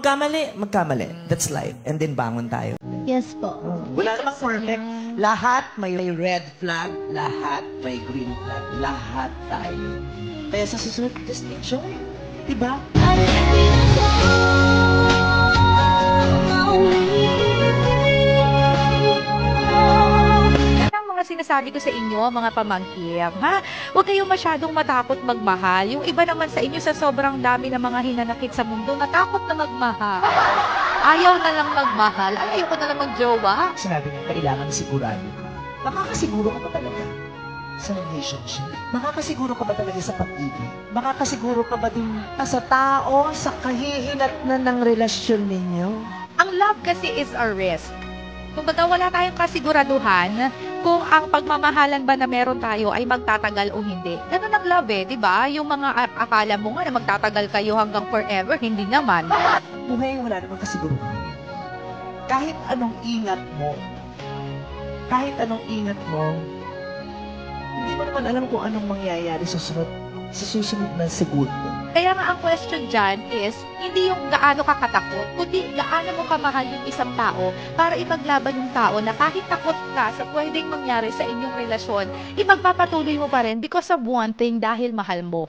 magkamali. That's life. And then bangon tayo. Yes po. Wala namang perfect. Lahat may red flag, lahat may green flag, lahat tayo. Kaya sa susunod, just enjoy. Diba? Sinasabi ko sa inyo, mga pamangkin, ha? Huwag kayong masyadong matakot magmahal. Yung iba naman sa inyo, sa sobrang dami ng mga hinanakit sa mundo, natakot na magmahal. Ayaw na lang magmahal. Ayaw ko na lang magjowa. Sinabi niya, kailangan sigurado ka. Makakasiguro ka ba talaga sa relationship? Makakasiguro ka ba talaga sa pag-ibig? Makakasiguro ka ba din sa tao, sa kahihinatnan ng relasyon ninyo? Ang love kasi is a risk. Kung baga wala tayong kasiguraduhan kung ang pagmamahalan ba na meron tayo ay magtatagal o hindi. Ganun ang love di ba? Yung mga akala mo nga na magtatagal kayo hanggang forever, hindi naman. Buhay wala namang kasiguruhan. Kahit anong ingat mo, hindi mo naman alam kung anong mangyayari sa susunod na segundo. Kaya nga ang question dyan is, hindi yung gaano ka katakot, kundi gaano mo kamahal yung isang tao para ipaglaban yung tao na kahit takot ka sa pwedeng mangyari sa inyong relasyon, ipagpapatuloy mo pa rin because of one thing, dahil mahal mo.